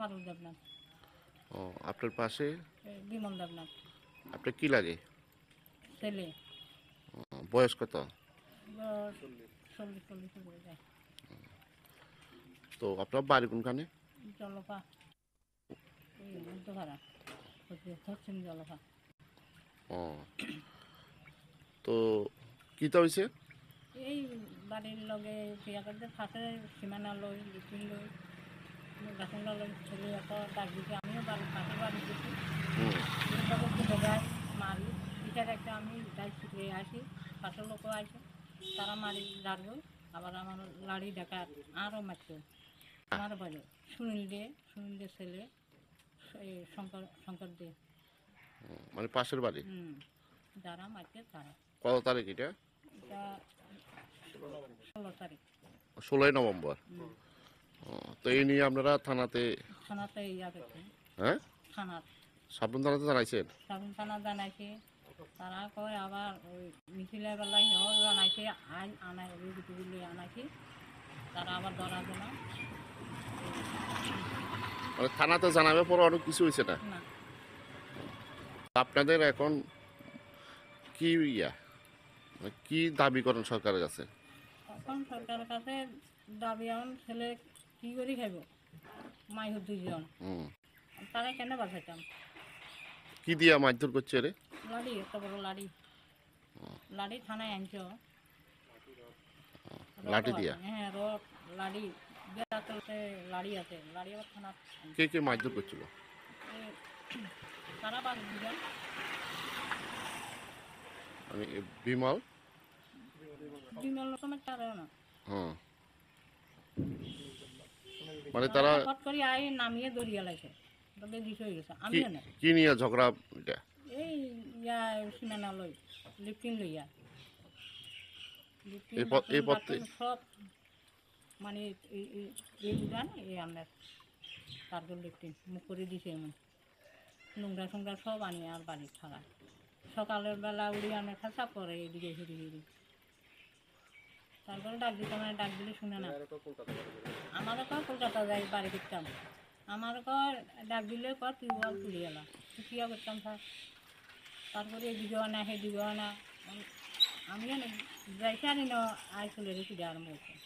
ফারুক দেবনাথ। ও আপনার পাশে বিমল দেবনাথ। আপনার কি লাগে? ছেলে। বয়স কত? 40 করে যায়। তো আপনার বাড়ি কোনখানে? জলপা মধ্যভাড়া পশ্চিম জলপা। ও তো কিতা হয়েছে? এই বাড়ির লগে বিয়া করতে ফাঁসে সীমানা লই লিপিন লই গাছগুলো লই ছেলে এত ডাক দিকে আমিও বাড়ি পাশে বাড়ি গেছি যায় মারি এটার একটা আমি যাই শিখে আসি পাশের লোকও আসে তারা মারি দাঁড়বো আবার আমার লাড়ি ডাকার আরও মারত আমার বাড়ি সুনীল দে ছেলে এই শঙ্কর দে মানে পাশের বাড়ি? যারা মারছে তারা। কত তারিখ এটা? এটা 16 তারিখ। 16 নভেম্বর। তো এই নিয়ে আপনারা থানাতে ইয়া করছে। হ্যাঁ থানার সাবরুম থানাতে জানাইছেন? সাবরুম থানা জানাইছে তারা কয় আবার ওই মিছিলের বেলায় হেও জানাইছে আইন আনাই রুগীটুগুলি আনাইছে তারা আবার ধরা দেনা। মানে থানাতে জানাবে পরে অনেক কিছু হয়েছে না? না আপনাদের এখন কি মানে কি দাবি করেন সরকারের কাছে? এখন সরকারের কাছে দাবি এখন ছেলে কি করে খাইব মাইহ দুইজন তারা কেন বাঁচাইতাম। কি দিয়া মারধর করছে রে? লাড়ি এত বড় লাড়ি থানায় আনছ লাঠি দিয়া? হ্যাঁ রড লাড়ি লাড়ি আছে লাড়ি আবার থানা। কে কে মারধর করছিল? তারা বাড়ি দুজন। মানে বিমল রকমের তারা না মানে তারা হট করে আই নামিয়ে দরিয়া লাগছে তবে বিষয় হয়ে গেছে আমিও না কি নিয়ে ঝগড়া? এটা এই ইয়া সীমানা লই লিফটিং লইয়া এই পথে সব মানে এই উড়ান এই আমরা তারপর লিফটিং মুখ করে দিছে এমন নোংরা সোংরা সব আনি আর বাড়ির থাকা সকালের বেলা উড়ি আনে খাসা করে এদিকে হিড়ি তারপরে ডাক দিতে মানে ডাক দিলে শুনে না। আমারও কয় কলকাতা যাই বাড়ি দেখতাম আমার কয় ডাক দিলে কয় টিউবওয়েল তুলে এলাম কিয়া করতাম স্যার তারপরে এদিকে আনা সেদিকে আনা আমিও যাইছে আনি ন আই চলে রেখে আরম্ভ করতাম।